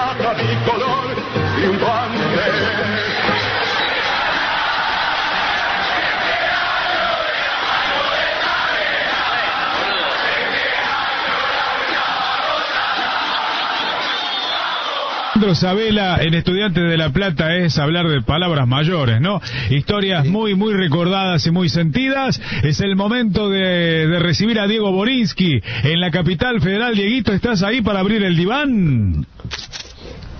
faja bicolor triunfante. Sabela, en Estudiantes de La Plata, es hablar de palabras mayores, ¿no? Historias muy recordadas y muy sentidas. Es el momento de recibir a Diego Borinsky en la capital federal. Dieguito, ¿estás ahí para abrir el diván?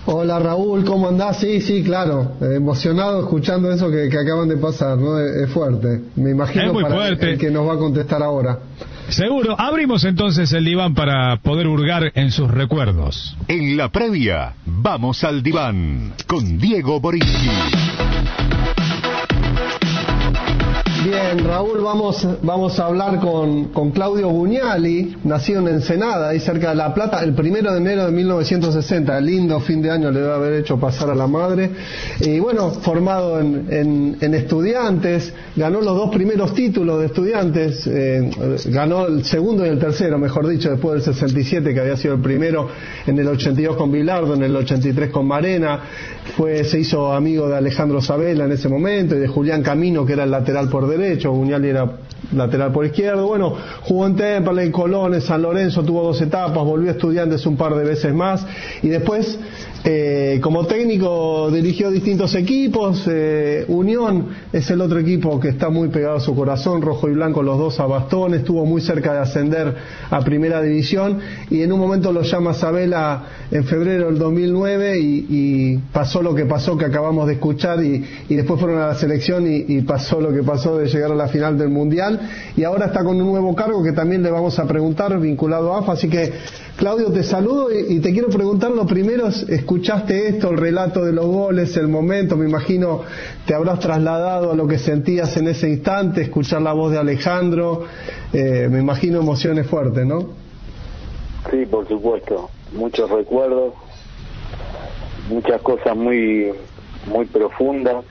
Hola Raúl, ¿cómo andás? Sí, claro, emocionado escuchando eso que acaban de pasar, ¿no? Es fuerte, me imagino, es muy para fuerte. El que nos va a contestar ahora. Seguro. Abrimos entonces el diván para poder hurgar en sus recuerdos. En la previa, vamos al diván con Diego Borinsky. Bien, Raúl, vamos a hablar con Claudio Buñali, nacido en Ensenada, ahí cerca de La Plata, el 1 de enero de 1960. Lindo fin de año le debe haber hecho pasar a la madre. Y bueno, formado en Estudiantes, ganó los 2 primeros títulos de Estudiantes, ganó el segundo y el tercero, mejor dicho, después del 67, que había sido el primero, en el 82 con Bilardo, en el 83 con Marena. Se hizo amigo de Alejandro Sabela en ese momento y de Julián Camino, que era el lateral por derecho. Buñali era lateral por izquierdo. Bueno, jugó en Temperley, en Colón, en San Lorenzo, tuvo 2 etapas, volvió a Estudiantes un par de veces más y después como técnico dirigió distintos equipos. Unión es el otro equipo que está muy pegado a su corazón, rojo y blanco, los dos a bastones, estuvo muy cerca de ascender a primera división y en un momento lo llama Sabela en febrero del 2009 y pasó lo que pasó, que acabamos de escuchar, y después fueron a la selección y pasó lo que pasó de llegar a la final del Mundial, y ahora está con un nuevo cargo que también le vamos a preguntar vinculado a AFA. Así que Claudio, te saludo y te quiero preguntar lo primero, escuchaste esto, el relato de los goles, el momento, me imagino te habrás trasladado a lo que sentías en ese instante, escuchar la voz de Alejandro, me imagino emociones fuertes, ¿no? Sí, por supuesto, muchos recuerdos, muchas cosas muy profundas,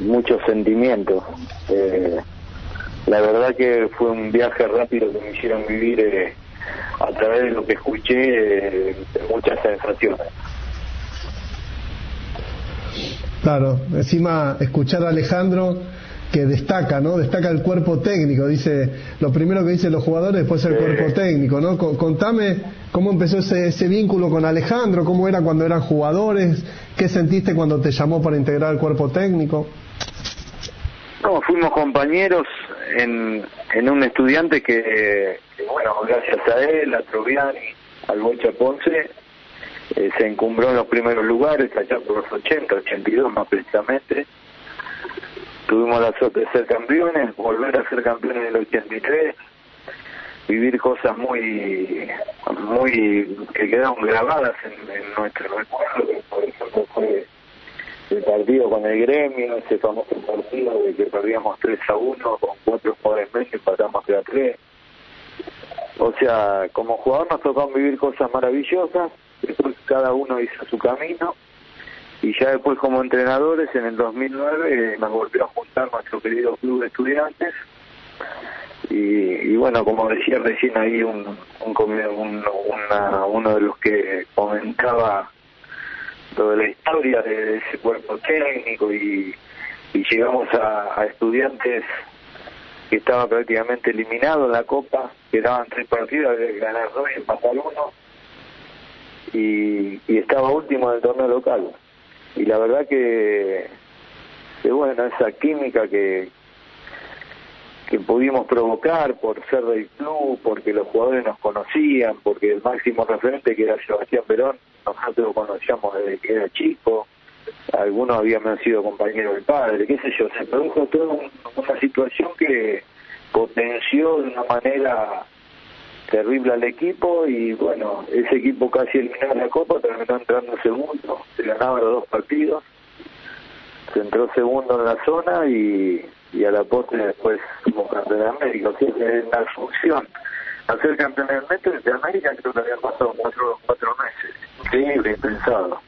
muchos sentimientos. La verdad que fue un viaje rápido que me hicieron vivir a través de lo que escuché, muchas sensaciones. Claro, encima escuchar a Alejandro, que destaca, ¿no? Destaca el cuerpo técnico, dice, lo primero que dicen los jugadores, después el cuerpo técnico, ¿no? Contame cómo empezó ese vínculo con Alejandro, cómo era cuando eran jugadores, qué sentiste cuando te llamó para integrar el cuerpo técnico. No, fuimos compañeros en un Estudiante que bueno, gracias a él, a Troviani, al Bocha Ponce, se encumbró en los primeros lugares, allá por los 80, 82 más precisamente. Tuvimos la suerte de ser campeones, volver a ser campeones en el 83, vivir cosas muy que quedaron grabadas en nuestro recuerdo. Por ejemplo, fue el partido con el Gremio, ese famoso partido de que perdíamos 3-1 con 4 jugadores menos y pasamos 3-3. O sea, como jugador nos tocó vivir cosas maravillosas, después cada uno hizo su camino, y ya después como entrenadores en el 2009 nos volvió a juntar nuestro querido club de Estudiantes, y bueno, como decía recién ahí uno de los que comentaba lo de la historia de ese cuerpo técnico, y llegamos a Estudiantes que estaba prácticamente eliminado en la Copa, quedaban 3 partidos, había que ganar 2 y empatar 1, y estaba último en el torneo local. Y la verdad que bueno, esa química que pudimos provocar por ser del club, porque los jugadores nos conocían, porque el máximo referente, que era Sebastián Perón, nosotros lo conocíamos desde que era chico, algunos habíamos sido compañeros del padre, qué sé yo, se produjo toda una situación que potenció de una manera terrible al equipo, y bueno, ese equipo casi eliminó la Copa, terminó entrando segundo, se ganaba los 2 partidos, se entró segundo en la zona y a la postre después como campeón de América. O sea, es una función. Al ser campeón de América creo que habían pasado 4 meses. Increíble, impensado.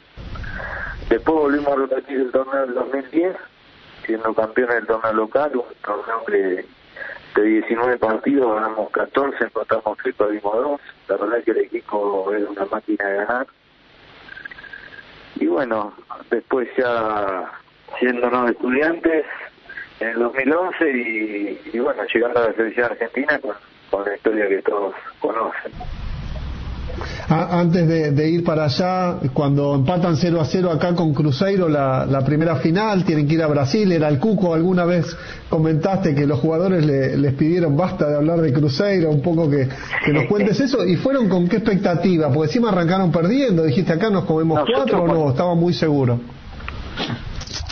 Después volvimos a repetir el torneo del 2010, siendo campeones del torneo local, un torneo que de 19 partidos ganamos 14, empatamos 3, perdimos 2. La verdad es que el equipo era una máquina de ganar. Y bueno, después ya siéndonos estudiantes en el 2011 y bueno, llegando a la selección argentina con la historia que todos conocen. Antes de ir para allá, cuando empatan 0-0 acá con Cruzeiro la primera final, tienen que ir a Brasil, era el Cuco. Alguna vez comentaste que los jugadores les pidieron basta de hablar de Cruzeiro, un poco que nos cuentes eso, y fueron con qué expectativa, porque encima arrancaron perdiendo, dijiste acá nos comemos 4 o no, estaba muy seguro.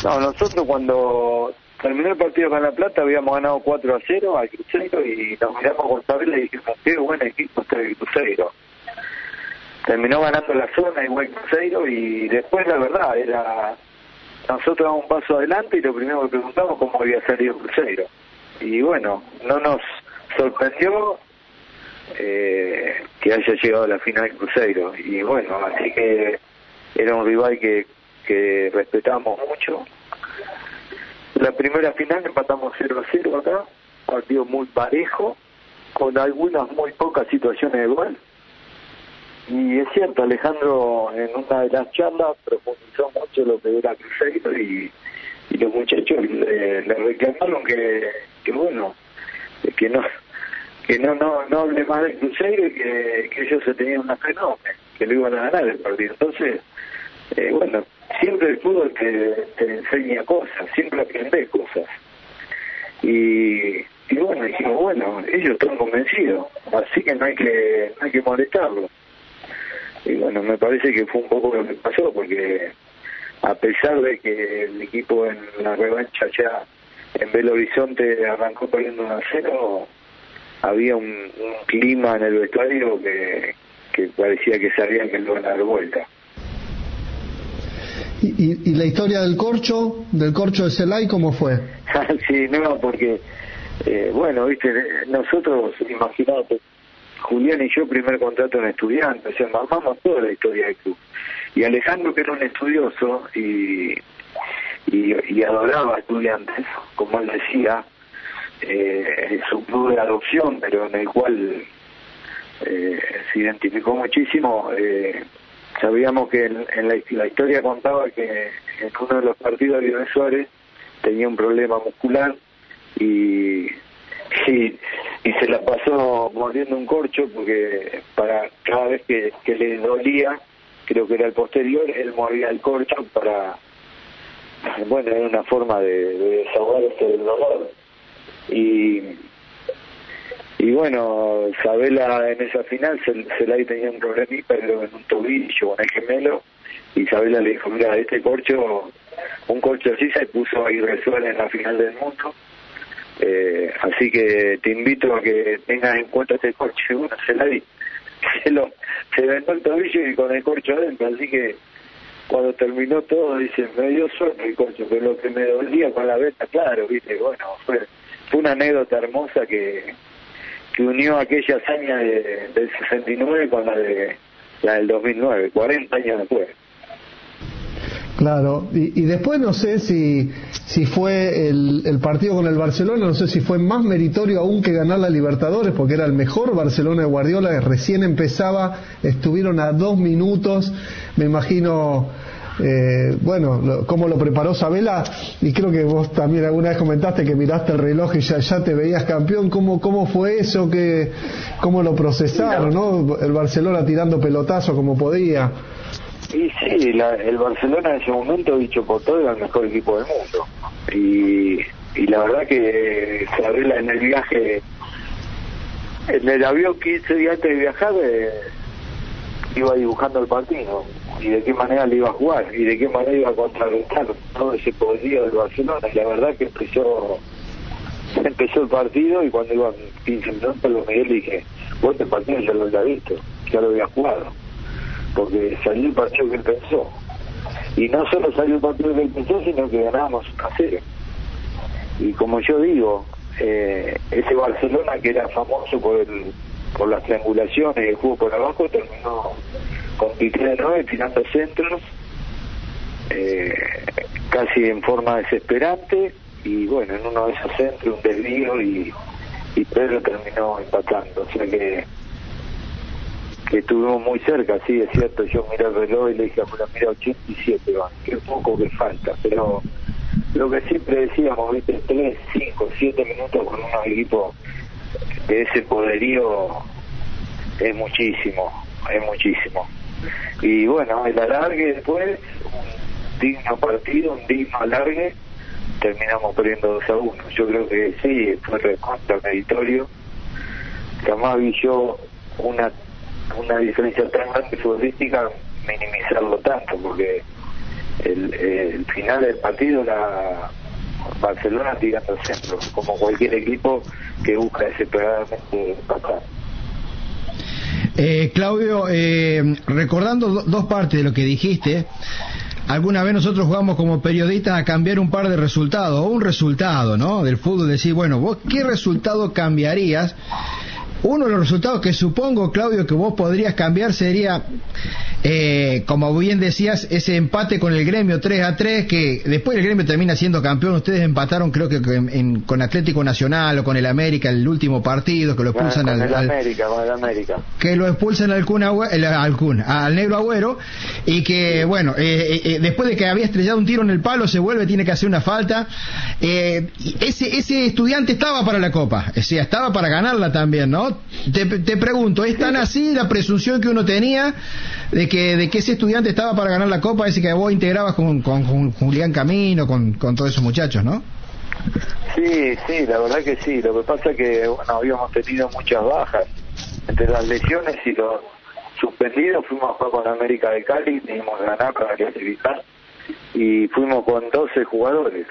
No, nosotros cuando terminó el partido con La Plata habíamos ganado 4-0 al Cruzeiro y nos miramos con Sabela y dijimos, qué buen equipo está el Cruzeiro. Terminó ganando la zona igual Cruzeiro y después la verdad era nosotros damos un paso adelante y lo primero que preguntamos cómo había salido Cruzeiro y bueno, no nos sorprendió que haya llegado a la final Cruzeiro y bueno, así que era un rival que respetamos mucho. La primera final empatamos 0-0 acá, partido muy parejo con algunas muy pocas situaciones de gol. Y es cierto, Alejandro en una de las charlas profundizó mucho lo que era Cruzeiro y los muchachos le reclamaron que bueno, que no hable más del Cruzeiro y que ellos se tenían una fe enorme, que lo iban a ganar el partido. Entonces, bueno, siempre el fútbol te enseña cosas, siempre aprendes cosas. Y bueno, dijimos, bueno, ellos están convencidos, así que no hay que molestarlos. Y bueno, me parece que fue un poco lo que pasó, porque a pesar de que el equipo en la revancha ya en Belo Horizonte arrancó perdiendo 1-0, había un clima en el vestuario que parecía que sabían que lo iban a dar vuelta. ¿Y la historia del corcho de Celay, cómo fue? Sí, no, porque, bueno, viste, nosotros, imagínate, Julián y yo, primer contrato en Estudiantes, o sea, armamos toda la historia del club. Y Alejandro, que era un estudioso y adoraba a Estudiantes, como él decía, su club de adopción, pero en el cual se identificó muchísimo. Sabíamos que en la historia contaba que en uno de los partidos Lionel Suárez tenía un problema muscular y se la pasó mordiendo un corcho, porque para cada vez que le dolía, creo que era el posterior, él mordía el corcho para, bueno, era una forma de desahogarse del dolor. Y bueno, Sabela en esa final, Celay tenía un problemita, pero en un tobillo, en el gemelo, y Sabela le dijo, mira, un corcho así se puso a Irresuel en la final del mundo, así que te invito a que tengas en cuenta este corcho. Y bueno, Celay se vendó el tobillo y con el corcho adentro, así que cuando terminó todo, dice, me dio suerte el corcho, pero lo que me dolía con la venta, claro, viste, bueno, fue una anécdota hermosa que unió aquella hazaña del 69 con la del 2009, 40 años después. Claro, y después no sé si fue el partido con el Barcelona, no sé si fue más meritorio aún que ganar la Libertadores, porque era el mejor Barcelona de Guardiola, que recién empezaba, estuvieron a 2 minutos, me imagino, bueno, cómo lo preparó Sabela, y creo que vos también alguna vez comentaste que miraste el reloj y ya te veías campeón. ¿Cómo fue eso? ¿Cómo lo procesaron, no? El Barcelona tirando pelotazo como podía. Y sí, el Barcelona en ese momento, dicho por todo, era el mejor equipo del mundo. Y la verdad que Sabela en el viaje, en el avión 15 días antes de viajar, iba dibujando el partido, y de qué manera le iba a jugar, y de qué manera iba a contrarrestar todo ese poderío del Barcelona. Y la verdad que empezó el partido, y cuando iban 15 minutos lo miré y dije, vos este partido ya lo había visto, ya lo había jugado, porque salió el partido que él pensó. Y no solo salió el partido que él pensó, sino que ganábamos 1-0. Y como yo digo, ese Barcelona que era famoso por las triangulaciones y el juego por abajo, terminó con Piqué de 9 tirando centros, casi en forma desesperante, y bueno, en uno de esos centros un desvío y y Pedro terminó empatando, o sea que estuvimos muy cerca. Sí, es cierto, yo miré el reloj y le dije, mira, 87 van, qué poco que falta, pero lo que siempre decíamos, viste, 3, 5, 7 minutos con unos equipos de ese poderío es muchísimo, y bueno, el alargue después, un digno partido, un digno alargue, terminamos perdiendo 2-1. Yo creo que sí, fue recontra meritorio. Jamás vi yo una diferencia tan grande futbolística minimizarlo tanto, porque el final del partido era Barcelona tirando centro, como cualquier equipo que busca desesperadamente empatar. Claudio, recordando dos partes de lo que dijiste, alguna vez nosotros jugamos como periodistas a cambiar un par de resultados, o un resultado, ¿no?, del fútbol, decir, bueno, vos qué resultado cambiarías. Uno de los resultados que supongo, Claudio, que vos podrías cambiar sería, como bien decías, ese empate con el Gremio 3-3, que después el Gremio termina siendo campeón. Ustedes empataron, creo que con Atlético Nacional o con el América, el último partido, que lo expulsan con el América. Que lo expulsan al Negro Agüero, y que, bueno, después de que había estrellado un tiro en el palo, se vuelve, tiene que hacer una falta. Ese Estudiante estaba para la Copa, o sea, estaba para ganarla también, ¿no? Te pregunto, ¿es tan así la presunción que uno tenía de que ese Estudiante estaba para ganar la Copa, ese que vos integrabas con Julián Camino, con todos esos muchachos, ¿no? Sí, la verdad que sí. Lo que pasa es que, bueno, habíamos tenido muchas bajas. Entre las lesiones y los suspendidos fuimos a jugar con América de Cali, teníamos que ganar para clasificar, y fuimos con 12 jugadores.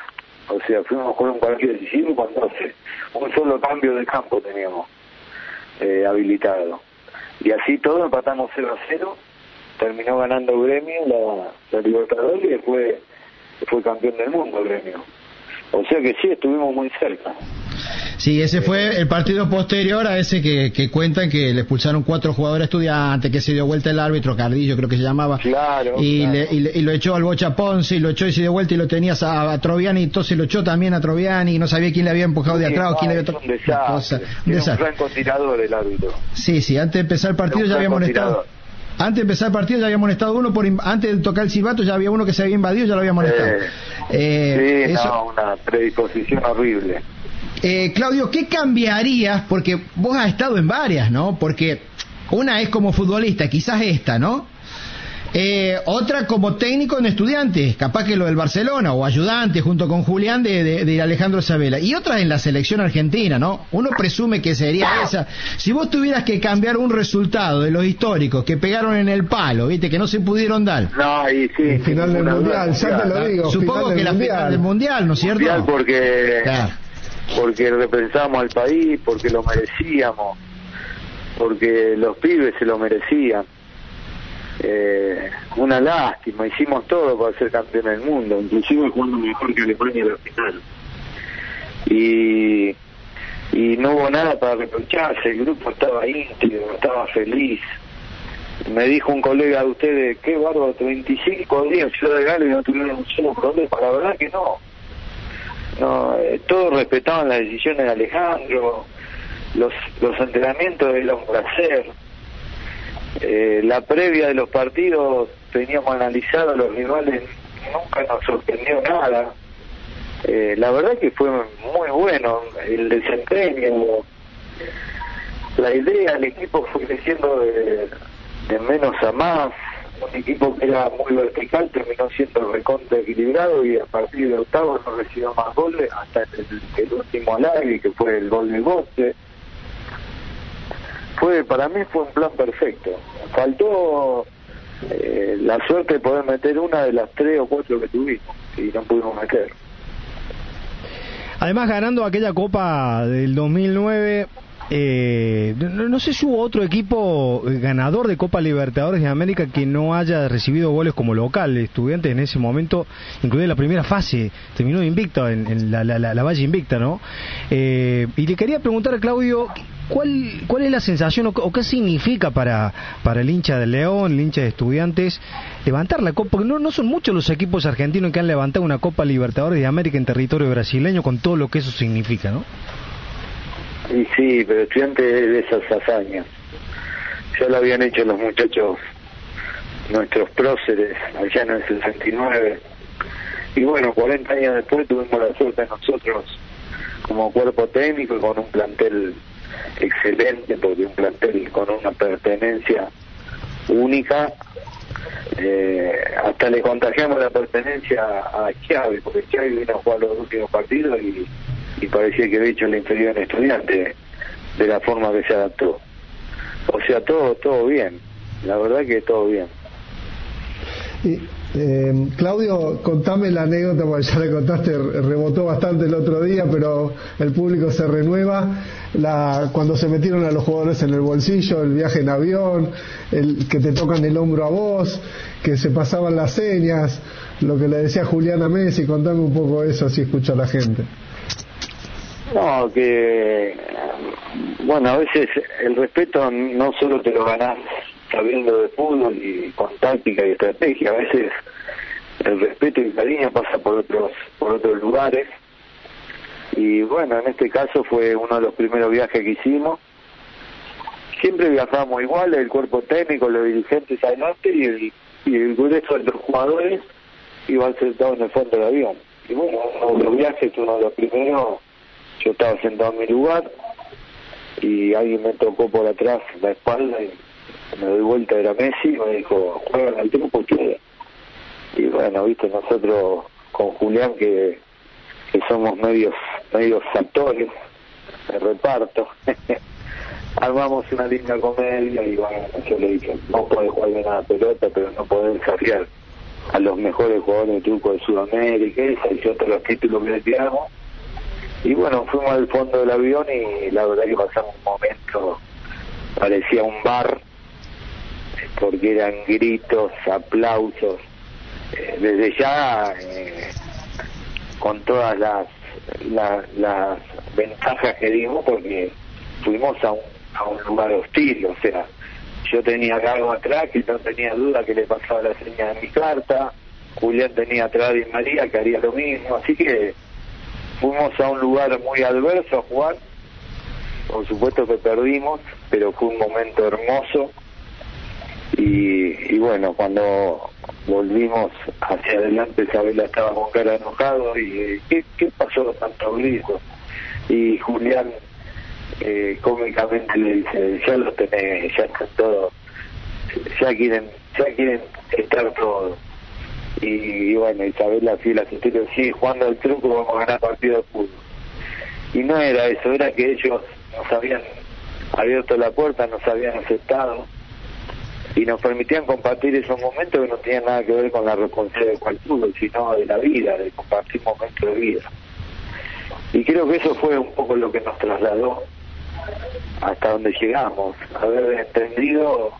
O sea, fuimos a jugar un partido decisivo con 12. Un solo cambio de campo teníamos habilitado. Y así todo, empatamos 0-0, terminó ganando Gremio la Libertadores, y después fue campeón del mundo Gremio. O sea que sí, estuvimos muy cerca. Sí, ese fue el partido posterior a ese que cuentan que le expulsaron 4 jugadores Estudiantes, que se dio vuelta el árbitro, Cardillo creo que se llamaba, y lo echó al Bocha Ponce, y lo echó y se dio vuelta, y lo tenías a Troviani, entonces lo echó también a Troviani, y no sabía quién le había empujado de atrás o quién le había tocado. Un francotirador el árbitro. Sí, antes de empezar el partido ya había amonestado. Antes de empezar el partido ya había amonestado uno, antes de tocar el silbato ya había uno que se había invadido, ya lo había amonestado. Una predisposición horrible. Claudio, ¿qué cambiarías? Porque vos has estado en varias, ¿no? Porque una es como futbolista, quizás esta, ¿no? Otra como técnico en Estudiantes, capaz que lo del Barcelona, o ayudante junto con Julián de Alejandro Sabela, y otra en la selección argentina, ¿no? Uno presume que sería esa. Si vos tuvieras que cambiar un resultado de los históricos que pegaron en el palo, viste, que no se pudieron dar. No, y sí, el final del Mundial, ya te lo digo. Supongo que la final del Mundial, ¿no es cierto? Mundial porque representamos al país, porque lo merecíamos, porque los pibes se lo merecían. Una lástima, hicimos todo para ser campeón del mundo, inclusive jugando mejor que Alemania en la final, y no hubo nada para reprocharse. El grupo estaba íntegro, estaba feliz. Me dijo un colega de ustedes, qué bárbaro, 25 días en Ciudad de Gales y no tuvieron un solo problema. La verdad que no, todos respetaban las decisiones de Alejandro, los entrenamientos eran un placer. La previa de los partidos teníamos analizado a los rivales, nunca nos sorprendió nada. La verdad que fue muy bueno el desempeño, la idea, el equipo fue creciendo de menos a más. Un equipo que era muy vertical terminó siendo recontra equilibrado, y a partir de octavos no recibió más goles hasta el último alargue, que fue el gol de Gosse. Para mí fue un plan perfecto. Faltó la suerte de poder meter una de las 3 o 4 que tuvimos, y no pudimos meter. Además, ganando aquella Copa del 2009, no sé si hubo otro equipo ganador de Copa Libertadores de América que no haya recibido goles como local. Estudiantes en ese momento, incluida la primera fase, terminó invicto en la Valle Invicta, ¿no? Y le quería preguntar a Claudio, ¿cuál es la sensación o qué significa para el hincha de León, el hincha de Estudiantes, levantar la Copa? Porque no son muchos los equipos argentinos que han levantado una Copa Libertadores de América en territorio brasileño, con todo lo que eso significa, ¿no? Y sí, pero estudiante de esas hazañas. Ya lo habían hecho los muchachos, nuestros próceres, allá en el 69. Y bueno, 40 años después tuvimos la suerte nosotros, como cuerpo técnico y con un plantel excelente, porque un plantel con una pertenencia única. Hasta le contagiamos la pertenencia a Chiavi, porque Chiavi vino a jugar los últimos partidos y parecía que había hecho la inferior en Estudiante de la forma que se adaptó. O sea, todo bien, la verdad que todo bien. Y, Claudio, contame la anécdota, porque ya la contaste, rebotó bastante el otro día, pero el público se renueva. Cuando se metieron a los jugadores en el bolsillo, el viaje en avión, el que te tocan el hombro a vos, que se pasaban las señas, lo que le decía Julián a Messi. Contame un poco eso, así escucha la gente. No, que bueno, a veces el respeto no solo te lo ganás sabiendo de fútbol y con táctica y estrategia, a veces el respeto y el cariño pasa por otros lugares. Y bueno, en este caso fue uno de los primeros viajes que hicimos. Siempre viajábamos igual, el cuerpo técnico, los dirigentes adelante y el grueso de los jugadores iban sentados en el fondo del avión. Y bueno, uno de los viajes, uno de los primeros, yo estaba sentado en mi lugar y alguien me tocó por atrás la espalda y me doy vuelta, era Messi, y me dijo, juegan al truco ustedes. Y bueno, viste, nosotros con Julián que somos medios actores de reparto, armamos una linda comedia y bueno, yo le dije, no podés jugar bien a la pelota, pero no podés desafiar a los mejores jugadores de truco de Sudamérica, y yo todos los títulos que le tiramos. Y bueno, fuimos al fondo del avión y la verdad que pasamos un momento, parecía un bar, porque eran gritos, aplausos, desde ya con todas las ventajas que dimos, porque fuimos a un lugar hostil, o sea, yo tenía cargo atrás que no tenía duda que le pasaba la señal de mi carta, Julián tenía atrás Di María que haría lo mismo, así que fuimos a un lugar muy adverso a jugar. Por supuesto que perdimos, pero fue un momento hermoso. Y bueno, cuando volvimos hacia adelante, Isabela estaba con cara enojado y ¿qué pasó tanto grito? Y Julián cómicamente le dice, ya lo tenés, ya están todos, ya quieren estar todos. Y bueno, Isabela fiel a su estilo, sí, jugando al truco vamos a ganar partido de fútbol. Y no era eso, era que ellos nos habían abierto la puerta, nos habían aceptado y nos permitían compartir esos momentos que no tenían nada que ver con la responsabilidad del fútbol, sino de la vida, de compartir momentos de vida. Y creo que eso fue un poco lo que nos trasladó hasta donde llegamos, haber entendido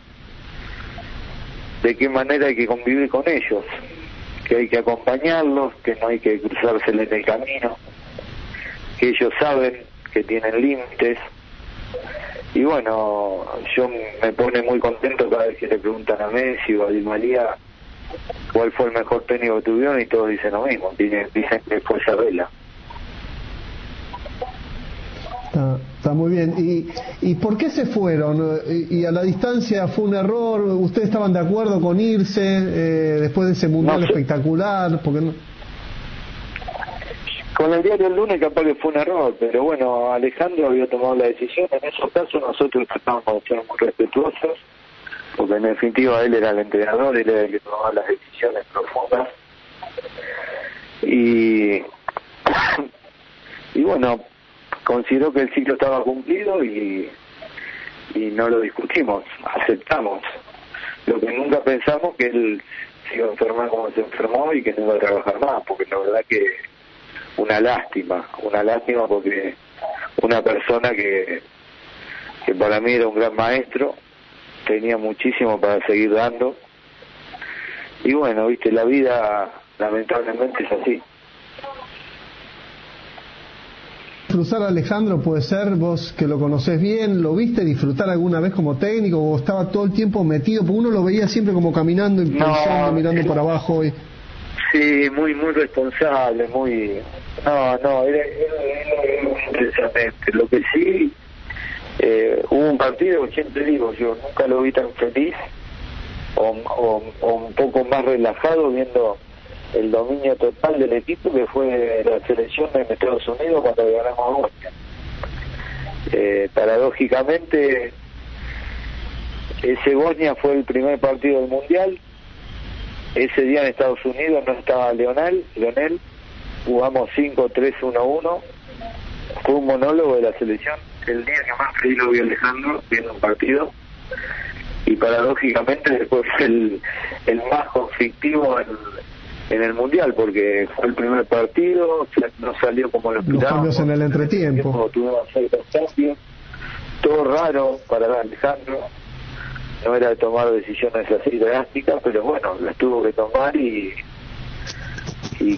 de qué manera hay que convivir con ellos, que hay que acompañarlos, que no hay que cruzársela en el camino, que ellos saben que tienen límites. Y bueno, yo me pone muy contento cada vez que le preguntan a Messi o a Di María cuál fue el mejor técnico que tuvieron y todos dicen lo mismo, dicen que fue Isabela. Está muy bien. ¿Y por qué se fueron? ¿Y a la distancia fue un error? ¿Ustedes estaban de acuerdo con irse después de ese mundial espectacular? Porque no... Con el diario El Lunes capaz que fue un error, pero bueno, Alejandro había tomado la decisión. En esos casos nosotros tratábamos de ser muy respetuosos, porque en definitiva él era el entrenador, él era el que tomaba las decisiones profundas. Y bueno, consideró que el ciclo estaba cumplido y no lo discutimos, aceptamos. Lo que nunca pensamos que él se iba a enfermar como se enfermó y que no iba a trabajar más, porque la verdad que una lástima porque una persona que para mí era un gran maestro, tenía muchísimo para seguir dando. Y bueno, viste, la vida lamentablemente es así. Cruzar a Alejandro puede ser, vos que lo conocés bien, ¿lo viste disfrutar alguna vez como técnico o estaba todo el tiempo metido? Porque uno lo veía siempre como caminando, impulsando, mirando para abajo. Sí, muy responsable, muy No, era intensamente. Lo que sí, hubo un partido, siempre digo, yo nunca lo vi tan feliz o un poco más relajado viendo el dominio total del equipo que fue la selección de Estados Unidos cuando ganamos a Bosnia. Paradójicamente, ese Bosnia fue el primer partido del Mundial. Ese día en Estados Unidos no estaba Leonel, jugamos 5-3-1-1, fue un monólogo de la selección, el día que más feliz lo vi Alejandro viendo un partido, y paradójicamente después fue el más conflictivo en el Mundial, porque fue el primer partido, no salió como lo esperábamos. Los cambios en el entretiempo. Tuvimos 6 cambios, todo raro para Alejandro. No era de tomar decisiones así drásticas, pero bueno, las tuvo que tomar y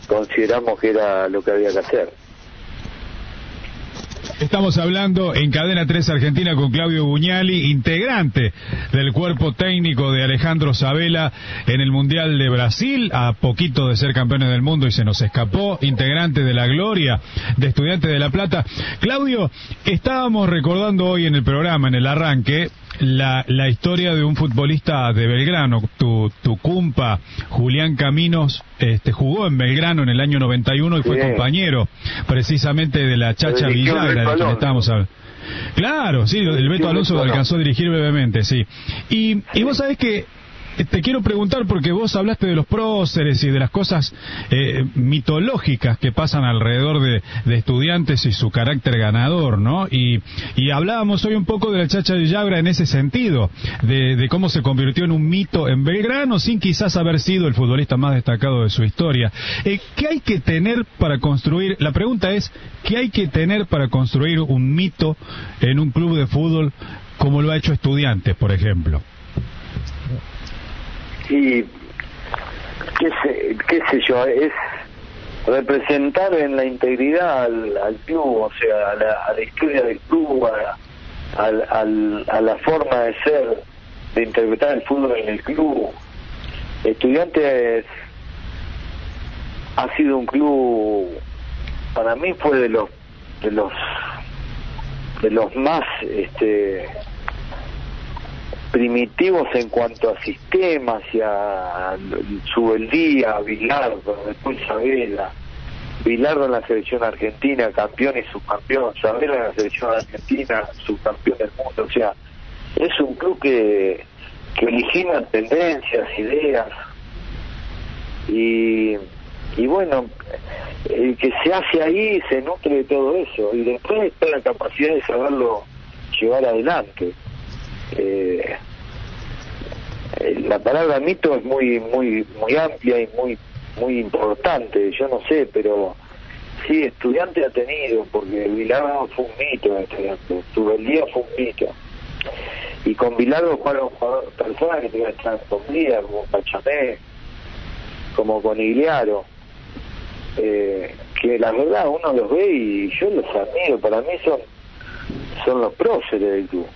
consideramos que era lo que había que hacer. Estamos hablando en Cadena 3 Argentina con Claudio Buñali, integrante del cuerpo técnico de Alejandro Sabela en el Mundial de Brasil, a poquito de ser campeones del mundo y se nos escapó, integrante de la gloria de Estudiantes de La Plata. Claudio, estábamos recordando hoy en el programa, en el arranque, la historia de un futbolista de Belgrano, tu cumpa Julián Caminos, jugó en Belgrano en el año 91 y fue compañero precisamente de la Chacha Villagra, de quien estábamos hablando. Claro, sí, el Beto Alonso lo alcanzó a dirigir brevemente, sí. Y vos sabés que te quiero preguntar, porque vos hablaste de los próceres y de las cosas mitológicas que pasan alrededor de Estudiantes y su carácter ganador, ¿no? Y hablábamos hoy un poco de la Chacha Villagra en ese sentido, de cómo se convirtió en un mito en Belgrano sin quizás haber sido el futbolista más destacado de su historia. ¿Qué hay que tener para construir? La pregunta es, ¿qué hay que tener para construir un mito en un club de fútbol como lo ha hecho Estudiantes, por ejemplo? Y qué sé yo, es representar en la integridad al club, o sea, a la historia del club, a la forma de ser, de interpretar el fútbol en el club. Estudiantes ha sido un club, para mí fue de los más primitivos en cuanto a sistemas y a Subeldía, Bilardo, después Sabela, Bilardo en la selección argentina, campeón y subcampeón, Sabela en la selección argentina, subcampeón del mundo. O sea, es un club que origina tendencias, ideas, y bueno, el que se hace ahí se nutre de todo eso, y después está la capacidad de saberlo llevar adelante. La palabra mito es muy amplia y muy importante, yo no sé, pero sí, Estudiante ha tenido, porque Bilardo fue un mito, Subeldía fue un mito, y con Bilardo jugaron personas que tenían que estar escondidas, como Pachamé, como Conigliaro, que la verdad uno los ve y yo los admiro, para mí son los próceres del club.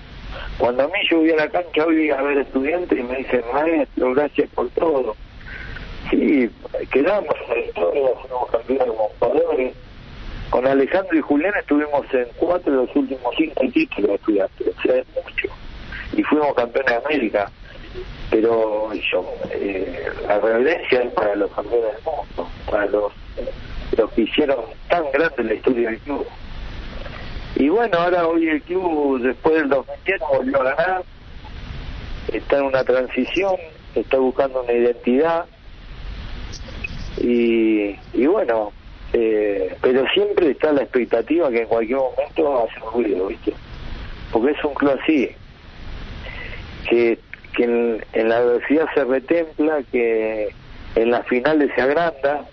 Cuando a mí yo voy a la cancha hoy a ver Estudiantes y me dicen, maestro, gracias por todo. Sí, quedamos en la historia, fuimos campeones como jugadores. Con Alejandro y Julián estuvimos en 4 de los últimos 5 títulos de Estudiantes, o sea, es mucho. Y fuimos campeones de América. Pero la reverencia es para los campeones del mundo, para los que hicieron tan grande la historia del club. Y bueno, ahora hoy el club, después del 2010, volvió a ganar, está en una transición, está buscando una identidad, y bueno, pero siempre está la expectativa que en cualquier momento va a hacer ruido, ¿viste? Porque es un club así, que en la adversidad se retempla, que en las finales se agranda.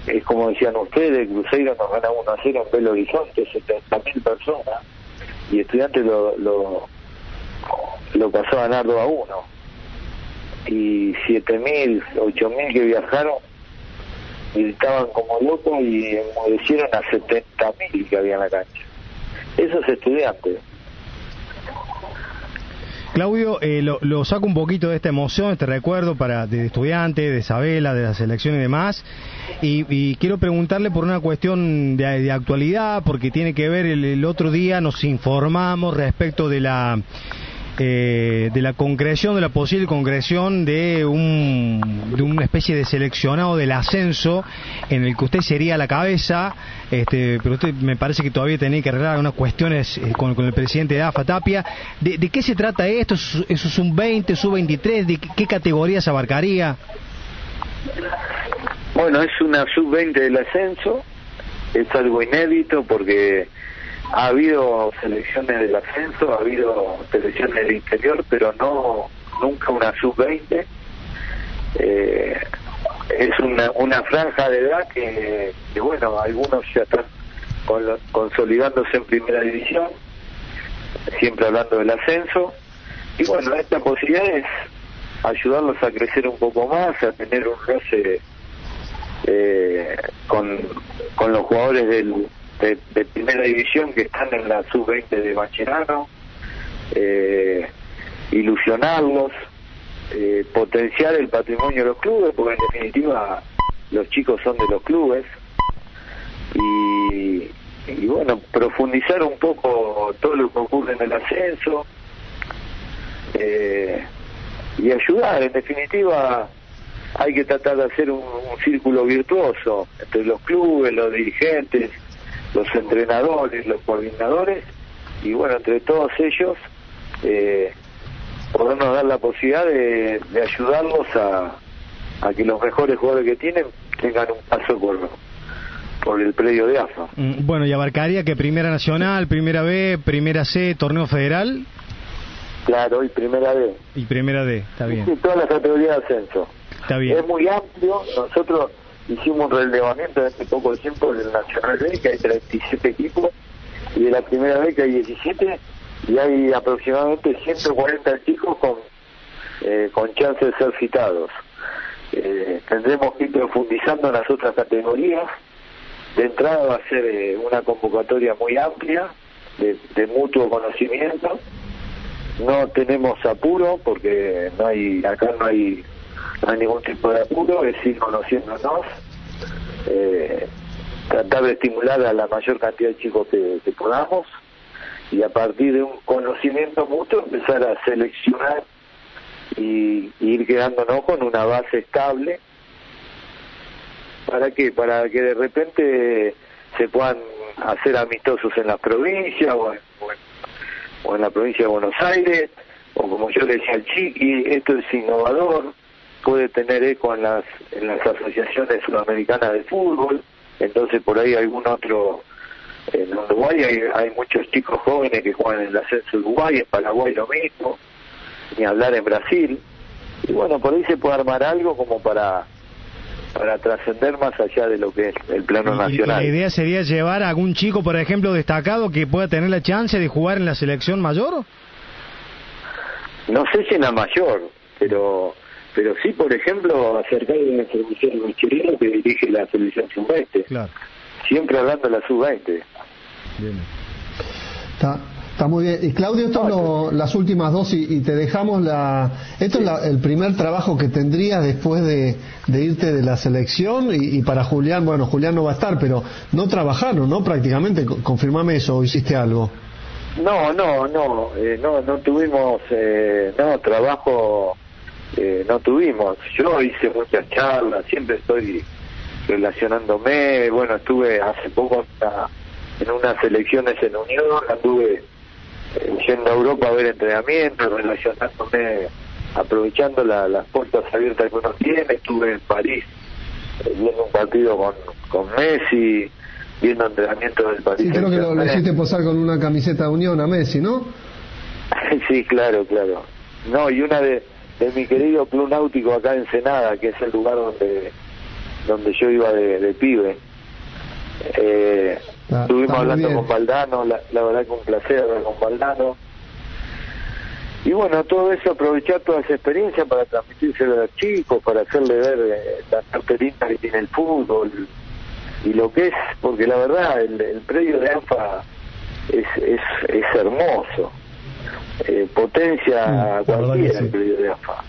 Es como decían ustedes, Cruzeiro nos gana 1-0 en Belo Horizonte, 70.000 personas, y Estudiantes lo pasó a ganar 2-1, y 7.000, 8.000 que viajaron gritaban como locos y enmudecieron a 70.000 que había en la cancha. Eso es Estudiantes. Claudio, lo saco un poquito de esta emoción, este recuerdo de estudiante, de Isabela, de la selección y demás, y quiero preguntarle por una cuestión de actualidad, porque tiene que ver, el otro día nos informamos respecto de la concreción, de la posible concreción de una especie de seleccionado del ascenso en el que usted sería la cabeza, pero usted me parece que todavía tenía que arreglar algunas cuestiones con el presidente de AFA, Tapia. ¿De qué se trata esto? ¿Es un 20, sub-23? ¿De qué categorías abarcaría? Bueno, es una sub-20 del ascenso, es algo inédito porque ha habido selecciones del ascenso, ha habido selecciones del interior, pero nunca una sub-20. Es una franja de edad que bueno, algunos ya están consolidándose en primera división, siempre hablando del ascenso, y bueno, esta posibilidad es ayudarlos a crecer un poco más, a tener un roce con los jugadores de primera división que están en la sub-20 de Mascherano, ilusionarlos, potenciar el patrimonio de los clubes, porque en definitiva los chicos son de los clubes, y bueno, profundizar un poco todo lo que ocurre en el ascenso, y ayudar. En definitiva hay que tratar de hacer un círculo virtuoso entre los clubes, los dirigentes, los entrenadores, los coordinadores, y bueno, entre todos ellos podernos dar la posibilidad de ayudarlos a que los mejores jugadores que tienen tengan un paso por el predio de AFA. Bueno, ¿y abarcaría que Primera Nacional, Primera B, Primera C, Torneo Federal? Claro, y Primera D. Y Primera D, está bien. Y todas las categorías de ascenso. Está bien. Es muy amplio. Nosotros hicimos un relevamiento en este poco tiempo del Nacional B, que hay 37 equipos, y de la Primera B, que hay 17, y hay aproximadamente 140 chicos con chance de ser citados. Tendremos que ir profundizando en las otras categorías. De entrada va a ser una convocatoria muy amplia, de mutuo conocimiento. No tenemos apuro, porque acá no hay ningún tipo de apuro, es ir conociéndonos, tratar de estimular a la mayor cantidad de chicos que podamos, y a partir de un conocimiento mutuo empezar a seleccionar y ir quedándonos con una base estable. ¿Para qué? Para que de repente se puedan hacer amistosos en las provincias o en la provincia de Buenos Aires, o como yo le decía al Chiqui, esto es innovador, puede tener eco en las asociaciones sudamericanas de fútbol. Entonces por ahí algún otro, en Uruguay hay muchos chicos jóvenes que juegan en el ascenso de Uruguay, en Paraguay lo mismo, ni hablar en Brasil, y bueno, por ahí se puede armar algo como para trascender más allá de lo que es el plano nacional. ¿La idea sería llevar a algún chico, por ejemplo, destacado que pueda tener la chance de jugar en la selección mayor? No sé si en la mayor, pero sí, por ejemplo, acercar a la selección chilena que dirige la selección sub-20. Claro. Siempre hablando de la sub-20. Bien. Está muy bien. Y Claudio, esto es las últimas dos y te dejamos esto es el primer trabajo que tendrías después de irte de la selección, y para Julián, bueno, Julián no va a estar, pero no trabajaron, ¿no? Prácticamente, confirmame eso, ¿o hiciste algo? No tuvimos, trabajo, no tuvimos. Yo hice muchas charlas, siempre estoy relacionándome. Bueno, estuve hace poco en unas elecciones en Unión, anduve yendo a Europa a ver entrenamientos, relacionándome, aprovechando las puertas abiertas que uno tiene. Estuve en París viendo un partido con Messi, viendo entrenamientos del París. Sí, creo que lo hiciste posar con una camiseta de Unión a Messi, ¿no? Sí, claro. No, y una de mi querido Club Náutico acá en Ensenada, que es el lugar donde yo iba de pibe. Estuvimos hablando con Valdano, la verdad que un placer hablar con Valdano. Y bueno, todo eso, aprovechar toda esa experiencia para transmitírselo a los chicos, para hacerle ver la carterita que tiene el fútbol y lo que es, porque la verdad el predio de AFA es hermoso. potencia a cualquiera sí. el predio de AFA.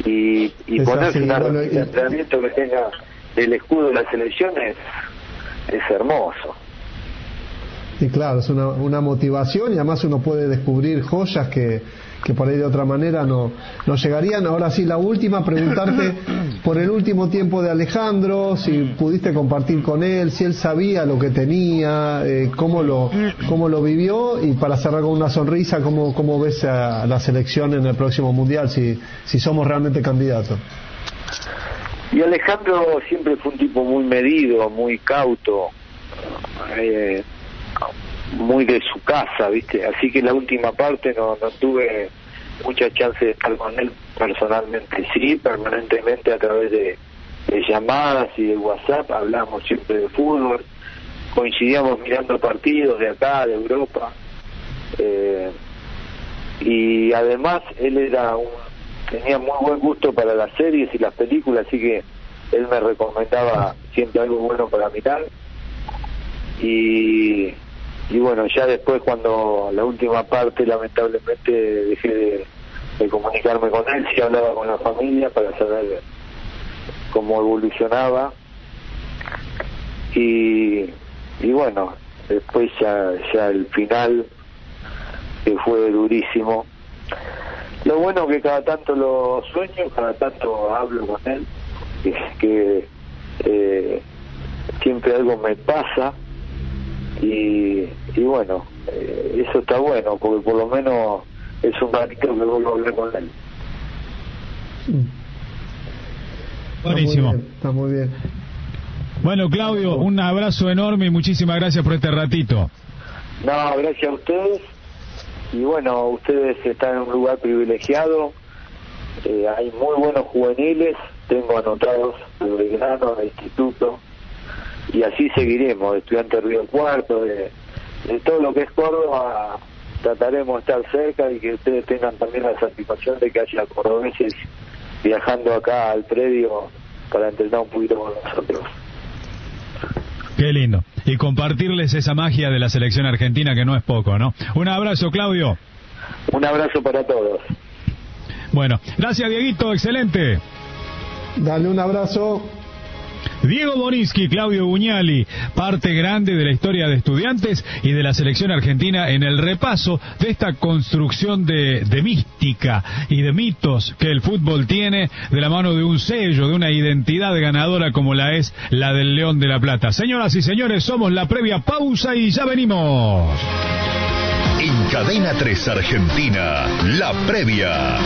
Y Es ponerse así, un bueno, entrenamiento que tenga el escudo de la selección es hermoso. Y claro, es una motivación, y además uno puede descubrir joyas que por ahí de otra manera no llegarían. Ahora sí, la última, preguntarte por el último tiempo de Alejandro, si pudiste compartir con él, si él sabía lo que tenía, cómo lo vivió, y para cerrar con una sonrisa, cómo ves a la selección en el próximo Mundial, si somos realmente candidatos. Y Alejandro siempre fue un tipo muy medido, muy cauto, muy de su casa, ¿viste? Así que la última parte no tuve mucha chance de estar con él personalmente. Sí, permanentemente a través de llamadas y de WhatsApp hablamos siempre de fútbol, coincidíamos mirando partidos de acá, de Europa, y además él tenía muy buen gusto para las series y las películas, así que él me recomendaba siempre algo bueno para mirar. Y bueno, ya después, cuando la última parte lamentablemente dejé de comunicarme con él, sí hablaba con la familia para saber cómo evolucionaba, y bueno, después ya el final, que fue durísimo. Lo bueno que cada tanto lo sueño, cada tanto hablo con él, que siempre algo me pasa, y bueno, eso está bueno, porque por lo menos es un ratito que vuelvo a hablar con él. Buenísimo. Está muy bien. Bueno, Claudio, un abrazo enorme y muchísimas gracias por este ratito. No, gracias a ustedes. Y bueno, ustedes están en un lugar privilegiado. Hay muy buenos juveniles, tengo anotados de Belgrano, de instituto, y así seguiremos, de Estudiantes de Río Cuarto, de todo lo que es Córdoba. Trataremos de estar cerca y que ustedes tengan también la satisfacción de que haya cordobeses viajando acá al predio para entrenar un poquito con nosotros. Qué lindo. Y compartirles esa magia de la selección argentina, que no es poco, ¿no? Un abrazo, Claudio. Un abrazo para todos. Bueno, gracias, Dieguito, excelente. Dale un abrazo. Diego Borinski, Claudio Buñali, parte grande de la historia de Estudiantes y de la selección argentina en el repaso de esta construcción de mística y de mitos que el fútbol tiene de la mano de un sello, de una identidad ganadora como la es la del León de la Plata. Señoras y señores, somos la previa pausa y ya venimos. En Cadena 3 Argentina, la previa.